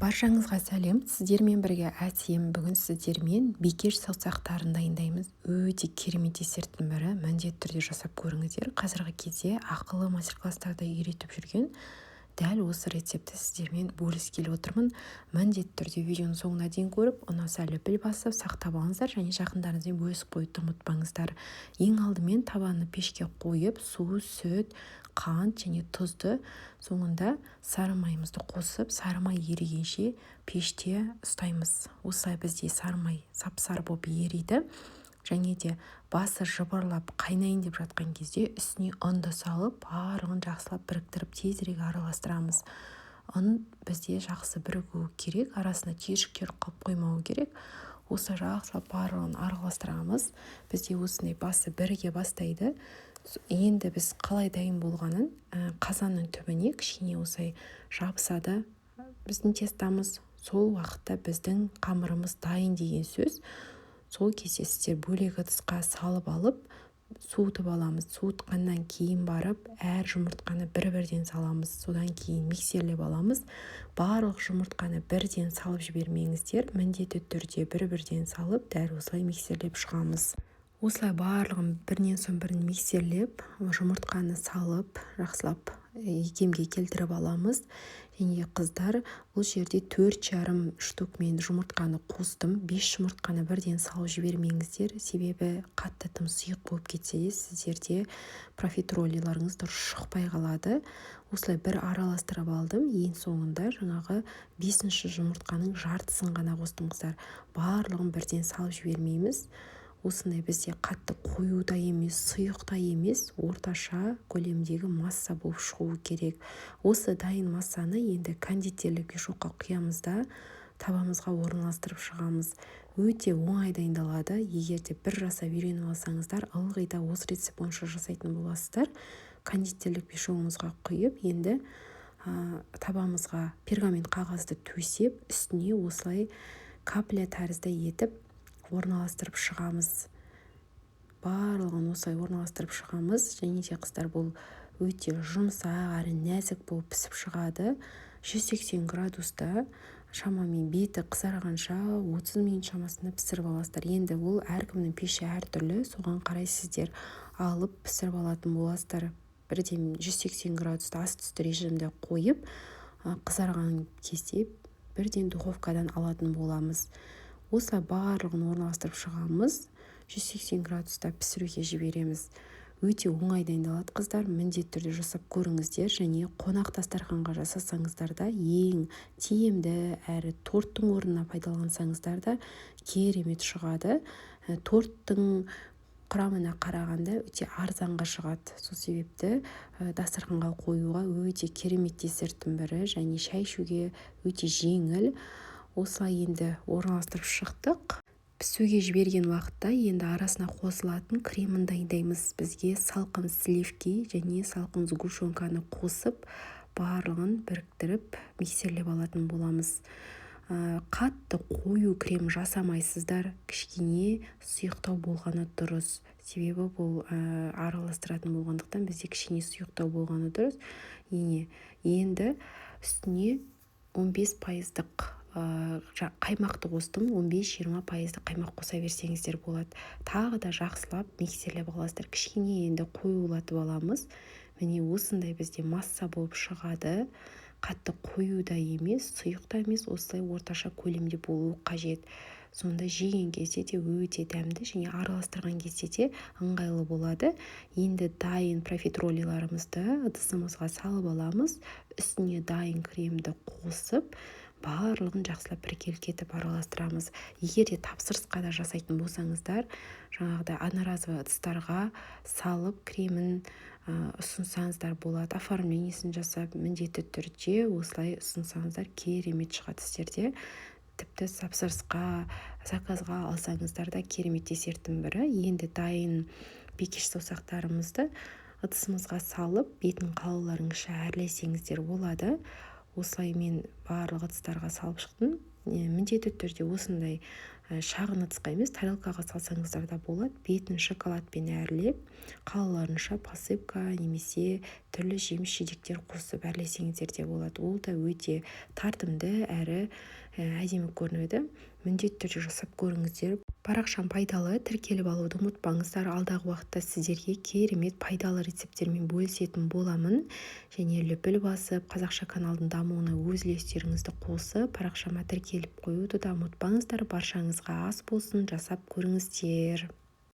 Баршаңызға сәлем. Сіздермен бірге әсем. Бүгін сіздермен бикеш саусақтарын дайындаймыз. Өте керемет десерттің бірі. Міндетті түрде жасап көріңіздер. Қазіргі кезде ақылы мастер-класстарда үйретіп жүрген дәл осы рецепті сіздермен бөліскелі отырмын. Міндетті түрде видеоның соңына дейін көріп, ұнаса лүпіл басып сақтап алыңыздар және жақындарыңызбен бөлісіп қоюды ұмытпаңыздар. Ең алдымен табаны пешке қойып, су, сүт, қант және тұзды, соңында сары майымызды қосып, сары май ерігенше пеште ұстаймыз. Осылай бізде сары май сап-сары болып ериді. Және де басы жыбырлап қайнайын деп жатқан кезде үстіне ұнды салып, барлығын жақсылап біріктіріп тезірек араластырамыз. Ұн бізде жақсы бірігуі керек, арасына түйіршіктер қалып қоймауы керек. Осы жақсылап барлығын араластырамыз. Бізде осындай басы біріге бастайды. Енді біз қалай дайын болғанын қазанның түбіне кішкене осылай жабысады біздің тестамыз. Сол уақытта біздің қамырымыз дайын деген сөз. Сол кезде сіздер бөлек ыдысқа салып алып, суытып аламыз. Суытқаннан кейін барып, әр жұмыртқаны бір-бірден саламыз. Содан кейін миксерлеп аламыз. Барлық жұмыртқаны бірден салып жібермеңіздер. Міндетті түрде бір-бірден салып, дәл осылай миксерлеп шығамыз. Осылай барлығын бірінен соң бірін миксерлеп, жұмыртқаны салып, жақсылап икемге келтіріп аламыз. Және қыздар, бұл жерде 4,5 штук мен жұмыртқаны қостым. 5 жұмыртқаны бірден салып жібермеңіздер. Себебі қатты тым сұйық болып кетсе де, сіздерде профитроллиларыңыз дұрыс шықпай қалады. Осылай бір араластырып алдым. Ең соңында жаңағы 5-ші жұмыртқаның жартысын ғана қостым қыздар. Барлығын бірден салып жібермейміз. Осындай бізде қатты қою да емес, сұйық та емес, орташа көлемдегі масса болып шығуы керек. Осы дайын массаны енді кондитерлік пешокқа құямыз да табамызға орналастырып шығамыз. Өте оңай дайындалады. Егер де бір жасап үйреніп алсаңыздар, ылғи да осы рецепт бойынша жасайтын боласыздар. Кондитерлік пешогымызға құйып, енді табамызға пергамент қағазды төсеп, үстіне осылай капля тәрізді етіп орналастырып шығамыз. Барлығын осылай орналастырып шығамыз. Және де қыздар, бұл өте жұмсақ әрі нәзік болып пісіп шығады. 180 градуста шамамен беті қызарғанша 30 минут шамасында пісіріп аласыздар. Енді ол әркімнің пеші әртүрлі, соған қарай сіздер алып пісіріп алатын боласыздар. Бірден 180 градуста асты-үсті режимде қойып, қызарған кезде бірден духовкадан алатын боламыз. Осылай барлығын орналастырып шығамыз. 180 градуста пісіруге жібереміз. Өте оңай дайындалады қыздар. Міндетті түрде жасап көріңіздер. Және қонақ дастарханға жасасаңыздар да ең тиімді әрі торттың орнына пайдалансаңыздар да керемет шығады. Торттың құрамына қарағанда өте арзанға шығады. Сол себепті дастарханға қоюға өте керемет десерттің бірі. Және шай ішуге өте жеңіл. Осылай енді орналастырып шықтық. Пісуге жіберген уақытта енді арасына қосылатын кремін дайындаймыз. Бізге салқын сливки және салқын сгущенканы қосып, барлығын біріктіріп миксерлеп алатын боламыз. Қатты қою крем жасамайсыздар, кішкене сұйықтау болғаны дұрыс. Себебі бұл араластыратын болғандықтан бізде кішкене сұйықтау болғаны дұрыс. Енді үстіне 15% қаймақты қостым. 15-20% қаймақ қоса берсеңіздер болады. Тағы да жақсылап миксерлеп аласыздар. Кішкене енді қоюлатып аламыз. Міне осындай бізде масса болып шығады. Қатты қою да емес, сұйық та емес, осылай орташа көлемде болуы қажет. Сонда жеген кезде де өте дәмді және араластырған кезде де ыңғайлы болады. Енді дайын профитроллиларымызды ыдысымызға салып аламыз. Үстіне дайын кремді қосып, барлығын жақсылап біркелкетіп араластырамыз. Егер де тапсырысқа да жасайтын болсаңыздар, жаңағыдай одноразовый ыдыстарға салып кремін ұсынсаңыздар болады. Оформлениесін жасап, міндетті түрде осылай ұсынсаңыздар керемет шығады сіздерде. Тіпті тапсырысқа, заказға алсаңыздар да керемет десерттің бірі. Енді дайын бикеш саусақтарымызды ыдысымызға салып, бетін қалауларыңызша әрлесеңіздер болады. Осылай мен барлық ыдыстарға салып шықтым. Міндетті түрде осындай шағын ыдысқа емес тарелкаға салсаңыздар да болады. Бетін шоколадпен әрлеп, қалаларынша посыпка немесе түрлі жеміс-жидектер қосып әрлесеңіздер де болады. Ол да өте тартымды әрі әдемі көрінеді. Міндетті түрде жасап көріңіздер. Парақшам пайдалы, тіркеліп алуды ұмытпаңыздар. Алдағы уақытта сіздерге керемет пайдалы рецепттермен бөлісетін боламын. Және лүпіл басып, қазақша каналдың дамуына өз үлестеріңізді қосып, парақшама тіркеліп қоюды да ұмытпаңыздар. Баршаңызға ас болсын, жасап көріңіздер.